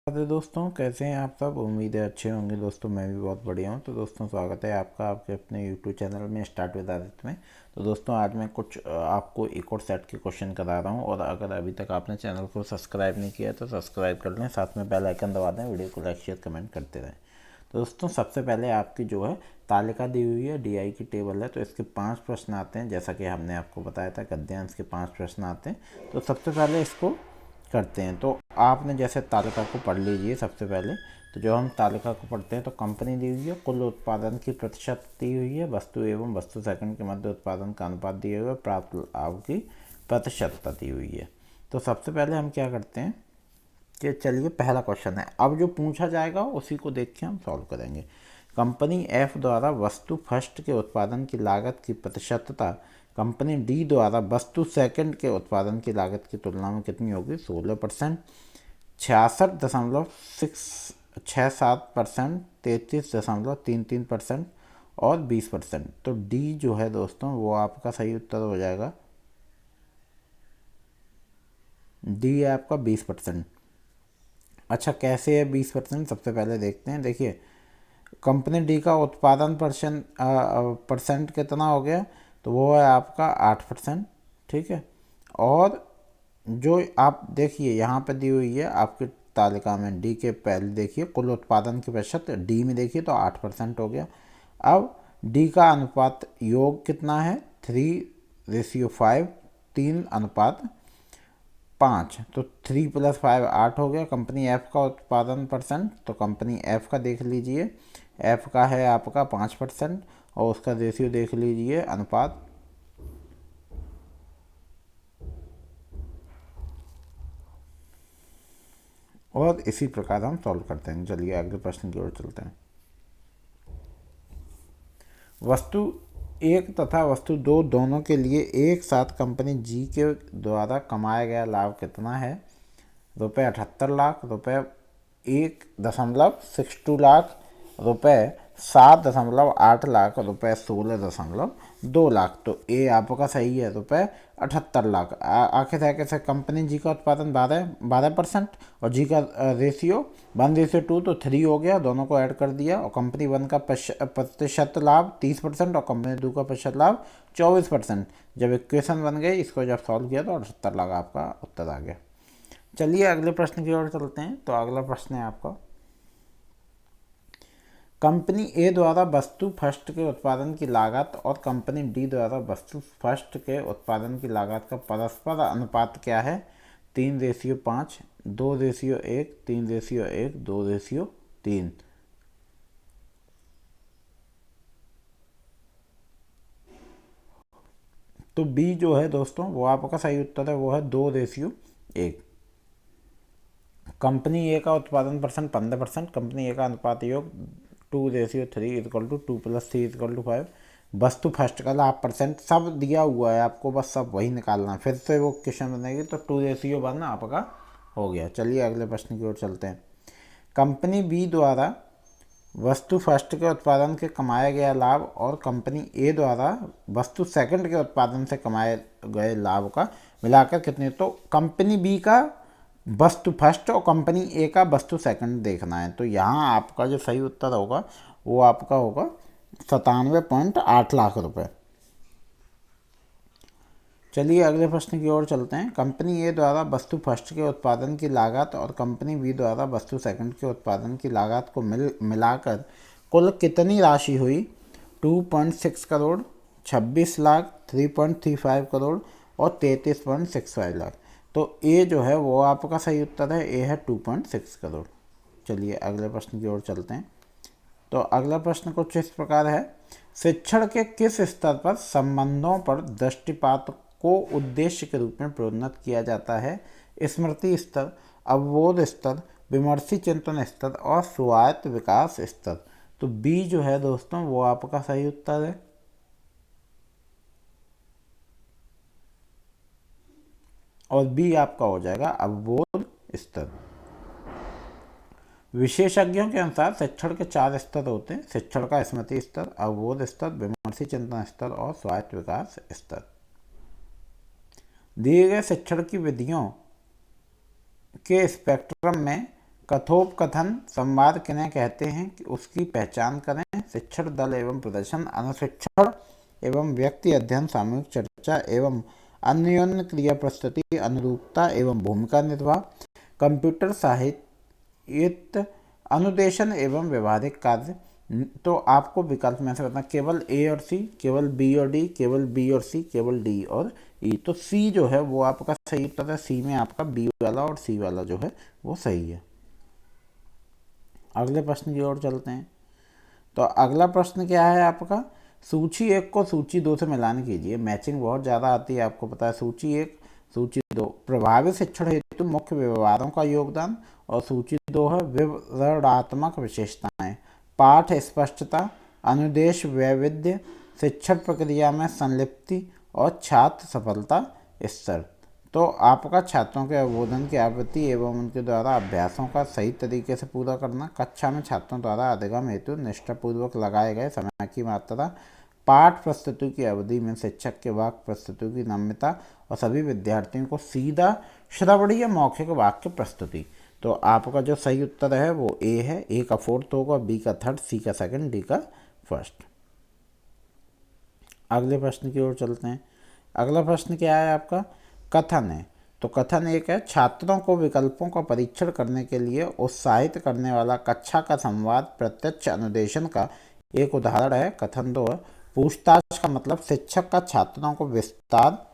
राधे दोस्तों, कैसे हैं आप सब। उम्मीद है अच्छे होंगे दोस्तों। मैं भी बहुत बढ़िया हूं। तो दोस्तों, स्वागत है आपका आपके अपने यूट्यूब चैनल में स्टार्ट विद आदित्य में। तो दोस्तों, आज मैं कुछ आपको एक और सेट के क्वेश्चन करा रहा हूं। और अगर अभी तक आपने चैनल को सब्सक्राइब नहीं किया तो सब्सक्राइब कर लें, साथ में बेल आइकन दबा दें, वीडियो को लाइक शेयर कमेंट करते रहें। तो दोस्तों, सबसे पहले आपकी जो है तालिका दी हुई है, डीआई की टेबल है। तो इसके 5 प्रश्न आते हैं, जैसा कि हमने आपको बताया था गद्यांश के 5 प्रश्न आते हैं। तो सबसे पहले इसको करते हैं। तो आपने जैसे तालिका को पढ़ लीजिए सबसे पहले। तो जो हम तालिका को पढ़ते हैं, तो कंपनी दी हुई है, कुल उत्पादन की प्रतिशत दी हुई है, वस्तु एवं वस्तु सेकंड के मध्य उत्पादन का अनुपात दिया हुआ है, प्राप्त लाभ की प्रतिशतता दी हुई है। तो सबसे पहले हम क्या करते हैं कि चलिए, पहला क्वेश्चन है। अब जो पूछा जाएगा उसी को देख के हम सॉल्व करेंगे। कंपनी एफ द्वारा वस्तु फर्स्ट के उत्पादन की लागत की प्रतिशतता कंपनी डी द्वारा वस्तु सेकंड के उत्पादन की लागत की तुलना में कितनी होगी? 16%, 66.67%, 33.33% और 20%। तो डी जो है दोस्तों, वो आपका सही उत्तर हो जाएगा। डी है आपका 20%। अच्छा, कैसे है 20%? सबसे पहले देखते हैं। देखिए, कंपनी डी का उत्पादन परसेंट कितना हो गया? तो वो है आपका 8%। ठीक है। और जो आप देखिए यहाँ पे दी हुई है आपकी तालिका में, डी के पहले देखिए कुल उत्पादन के प्रतिशत, डी में देखिए तो 8% हो गया। अब डी का अनुपात योग कितना है? 3:5, 3:5। तो 3 + 5 8 हो गया। कंपनी एफ का उत्पादन परसेंट, तो कंपनी एफ का देख लीजिए। एफ का है आपका 5% और उसका रेशियो देख लीजिए, अनुपात। और इसी प्रकार हम सॉल्व करते हैं। चलिए अगले प्रश्न की ओर चलते हैं। वस्तु एक तथा वस्तु दो दोनों के लिए एक साथ कंपनी जी के द्वारा कमाया गया लाभ कितना है? रुपये 78 लाख, रुपये 1.62 लाख, रुपये 7.8 लाख, रुपये 16.2 लाख। तो ए आपका सही है, रुपये 78 लाख। आखिर है कैसे? कंपनी जी का उत्पादन 12% और जी का रेशियो 1:2, तो 3 हो गया। दोनों को ऐड कर दिया और कंपनी वन का प्रतिशत लाभ 30% और कंपनी दो का प्रतिशत लाभ 24%। जब इक्वेशन बन गई, इसको जब सॉल्व किया तो 78 लाख आपका उत्तर आ गया। चलिए अगले प्रश्न की ओर चलते हैं। तो अगला प्रश्न है आपका, कंपनी ए द्वारा वस्तु फर्स्ट के उत्पादन की लागत और कंपनी डी द्वारा वस्तु फर्स्ट के उत्पादन की लागत का परस्पर अनुपात क्या है? 3:5, 2:1, 3:1, 2:3। तो बी जो है दोस्तों, वो आपका सही उत्तर है, वो है 2:1। कंपनी ए का उत्पादन परसेंट 15%, कंपनी ए का अनुपात योग 2:3 = 2 + 3 = 5। वस्तु फर्स्ट का लाभ परसेंट सब दिया हुआ है आपको, बस सब वही निकालना है। फिर से वो क्वेश्चन बनेगी तो 2:1 आपका हो गया। चलिए अगले प्रश्न की ओर चलते हैं। कंपनी बी द्वारा वस्तु फर्स्ट के उत्पादन के कमाया गया लाभ और कंपनी ए द्वारा वस्तु सेकंड के उत्पादन से कमाए गए लाभ का मिलाकर कितने? तो कंपनी बी का वस्तु फर्स्ट और कंपनी ए का वस्तु सेकंड देखना है। तो यहाँ आपका जो सही उत्तर होगा वो आपका होगा 97.8 लाख रुपए। चलिए अगले प्रश्न की ओर चलते हैं। कंपनी ए द्वारा वस्तु फर्स्ट के उत्पादन की लागत और कंपनी बी द्वारा वस्तु सेकंड के उत्पादन की लागत को मिलाकर कुल कितनी राशि हुई? 2.6 करोड़, 26 लाख, 3.35 करोड़ और 33.65 लाख। तो ए जो है वो आपका सही उत्तर है, ए है 2.6 करोड़। चलिए अगले प्रश्न की ओर चलते हैं। तो अगला प्रश्न कुछ इस प्रकार है, शिक्षण के किस स्तर पर संबंधों पर दृष्टिपात को उद्देश्य के रूप में प्रोन्नत किया जाता है? स्मृति स्तर, अवबोध स्तर, विमर्शी चिंतन स्तर और स्वायत्त विकास स्तर। तो बी जो है दोस्तों, वो आपका सही उत्तर है। और बी आपका हो जाएगा अवबोध स्तर। विशेषज्ञों के अनुसार शिक्षण के 4 स्तर होते हैं: शिक्षण का स्मृति स्तर, अवबोध स्तर, विमर्शी चिंतन स्तर और स्वायत्त विकास स्तर। दिए गए शिक्षण की विधियों के स्पेक्ट्रम में कथोपकथन संवाद किन्हें कहते हैं कि उसकी पहचान करें। शिक्षण, दल एवं प्रदर्शन, अनुशिक्षण एवं व्यक्ति अध्ययन, सामूहिक चर्चा एवं अन्योन्य क्रिया प्रस्तुति, अनुरूपता एवं भूमिका निर्वाह, कंप्यूटर साहित्य, अनुदेशन एवं व्यवहारिक कार्य। तो आपको विकल्प में से बताना केवल ए और सी, केवल बी और डी, केवल बी और सी, केवल डी और ई। तो सी जो है वो आपका सही उत्तर है। सी में आपका बी वाला और सी वाला जो है वो सही है। अगले प्रश्न की ओर चलते हैं। तो अगला प्रश्न क्या है आपका, सूची 1 को सूची 2 से मिलान कीजिए। मैचिंग बहुत ज़्यादा आती है, आपको पता है। सूची 1, सूची 2, प्रभावी शिक्षण हेतु मुख्य व्यवहारों का योगदान, और सूची 2 है विवरणात्मक विशेषताएं। पाठ स्पष्टता, अनुदेश वैविध्य, शिक्षण प्रक्रिया में संलिप्ति और छात्र सफलता स्तर। तो आपका छात्रों के अवबोधन की आवृत्ति एवं उनके द्वारा अभ्यासों का सही तरीके से पूरा करना, कक्षा में छात्रों द्वारा अधिगम हेतु निष्ठापूर्वक लगाए गए समय की मात्रा, पाठ प्रस्तुति की अवधि में शिक्षक के वाक्य प्रस्तुति की नम्यता, और सभी विद्यार्थियों को सीधा श्रवणीय या मौखिक वाक्य प्रस्तुति। तो आपका जो सही उत्तर है वो ए है। ए का 4th होगा, बी का 3rd, सी का 2nd, डी का 1st। अगले प्रश्न की ओर चलते हैं। अगला प्रश्न क्या है आपका, कथन है। तो कथन 1 है, छात्रों को विकल्पों का परीक्षण करने के लिए उत्साहित करने वाला कक्षा का संवाद प्रत्यक्ष अनुदेशन का एक उदाहरण है। कथन 2 है, पूछताछ का मतलब शिक्षक का छात्रों को विस्तार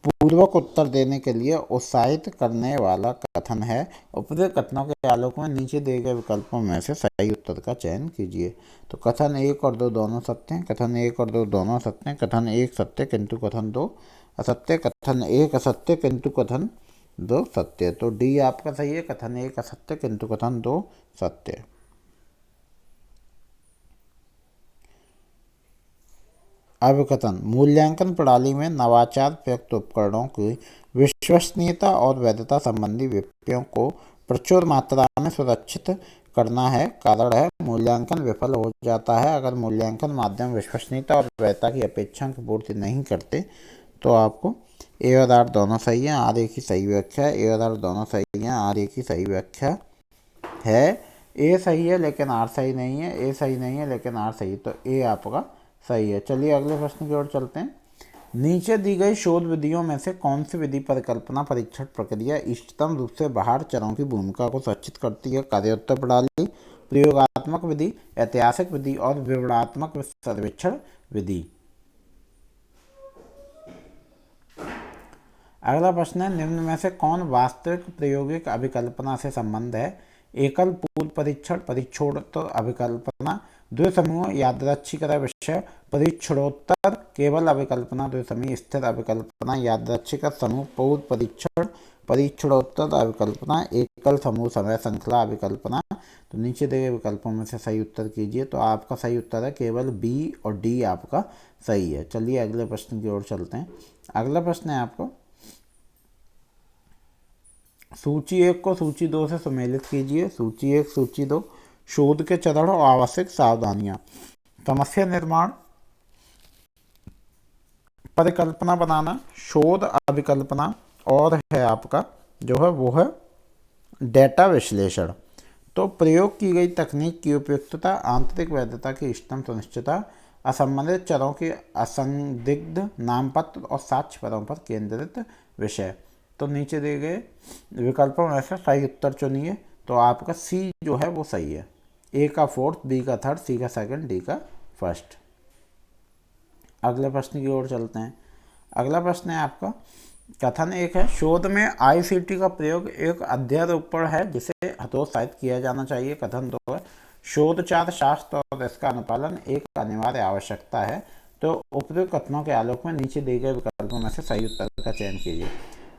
पूर्वक उत्तर देने के लिए उत्साहित करने वाला कथन है। उपरोक्त कथनों के आलोक में नीचे दिए गए विकल्पों में से सही उत्तर का चयन कीजिए। तो कथन 1 और 2 दोनों सत्य हैं। कथन 1 और 2 दोनों सत्य हैं। कथन 1 सत्य किंतु कथन 2 असत्य। कथन 1 असत्य किंतु कथन 2 सत्य। तो डी आपका सही है। कथन 1 असत्य किंतु कथन 2 सत्य। अवकथन, मूल्यांकन प्रणाली में नवाचार प्रयुक्त उपकरणों की विश्वसनीयता और वैधता संबंधी विषयों को प्रचुर मात्रा में सुरक्षित करना है। कारण है, मूल्यांकन विफल हो जाता है अगर मूल्यांकन माध्यम विश्वसनीयता और वैधता की अपेक्षाओं की पूर्ति नहीं करते। तो आपको ए और आर दोनों सही हैं, आर ए की सही व्याख्या है। ए और आर दोनों सही हैं, आर ए की सही व्याख्या है। ए सही है लेकिन आर सही नहीं है, ए सही नहीं है लेकिन आर सही, तो ए आपका सही है। चलिए अगले प्रश्न की ओर चलते हैं। नीचे दी गई शोध विधियों में से कौन सी विधि परिकल्पना परीक्षण प्रक्रिया इष्टतम रूप से बाहर चरों की भूमिका को सुरक्षित करती है? कार्योत्तर प्रणाली, प्रयोगात्मक विधि, ऐतिहासिक विधि और विवरणात्मक सर्वेक्षण विधि। अगला प्रश्न है, निम्न में से कौन वास्तविक प्रायोगिक अभिकल्पना से संबंध है? एकल पूर्व परीक्षण, परीक्षणोत्तर अभिकल्पना, द्विसमूह यादृच्छिक विषय, परीक्षणोत्तर केवल अभिकल्पना, द्विसमूह स्थिर अभिकल्पना, यादृच्छिक समूह पूर्व परीक्षण, परीक्षणोत्तर अभिकल्पना, एकल समूह समय श्रृंखला अभिकल्पना। तो नीचे दिए विकल्पों में से सही उत्तर कीजिए। तो आपका सही उत्तर है केवल बी और डी आपका सही है। चलिए अगले प्रश्न की ओर चलते हैं। अगला प्रश्न है आपको, सूची 1 को सूची 2 से सम्मिलित कीजिए। सूची 1, सूची 2, शोध के चरण और आवश्यक सावधानियां, समस्या निर्माण, परिकल्पना बनाना, शोध अभिकल्पना, और है आपका जो है वो है डेटा विश्लेषण। तो प्रयोग की गई तकनीक की उपयुक्तता, आंतरिक वैधता की इष्टतम सुनिश्चितता, असंबंधित चरों के असंदिग्ध नामपत्र और साक्ष्य पदों पर केंद्रित विषय। तो नीचे दिए गए विकल्पों में से सही उत्तर चुनिए। तो आपका सी जो है वो सही है। ए का 4th, बी का 3rd, सी का 2nd, डी का 1st। अगले प्रश्न की ओर चलते हैं। अगला प्रश्न है आपका, कथन 1 है, शोध में आईसीटी का प्रयोग एक अध्यारोपण है जिसे हतोत्साहित किया जाना चाहिए। कथन 2 है, शोधचार शास्त्र और इसका अनुपालन एक अनिवार्य आवश्यकता है। तो उपयुक्त कथनों के आलोक में नीचे दिए गए विकल्पों में से सही उत्तर का चयन कीजिए।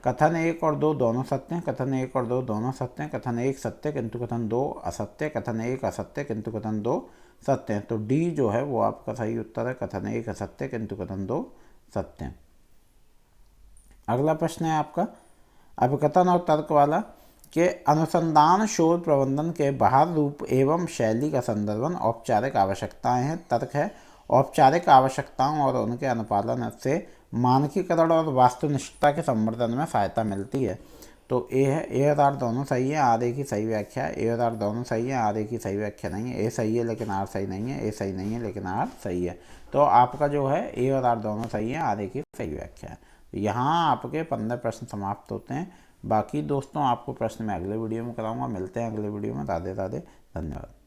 कथन 1 और 2 दोनों सत्य हैं। कथन 1 और 2 दोनों सत्य हैं। कथन 1 सत्य किंतु कथन 2 असत्य। कथन 1 असत्य किंतु कथन 2 सत्य हैं। तो डी जो है वो आपका सही उत्तर है। कथन 1 असत्य किंतु कथन 2 सत्य। अगला प्रश्न है आपका, अभिकथन और तर्क वाला के अनुसंधान शोध प्रबंधन के बाहर रूप एवं शैली का संदर्भन औपचारिक आवश्यकताएं हैं। तर्क है, औपचारिक आवश्यकताओं और उनके अनुपालन से मानकीकरण और वास्तुनिष्ठता के संवर्धन में सहायता मिलती है। तो ए है, ए और आर दोनों सही है, आर ए की सही व्याख्या है। ए और आर दोनों सही है, आर ए की सही व्याख्या नहीं है। ए सही है लेकिन आर सही नहीं है, ए सही नहीं है लेकिन आर सही है। तो आपका जो है ए और आर दोनों सही है, आर ए की सही व्याख्या है। यहाँ आपके 15 प्रश्न समाप्त होते हैं। बाकी दोस्तों आपको प्रश्न मैं अगले वीडियो में कराऊंगा। मिलते हैं अगले वीडियो में। राधे राधे, धन्यवाद।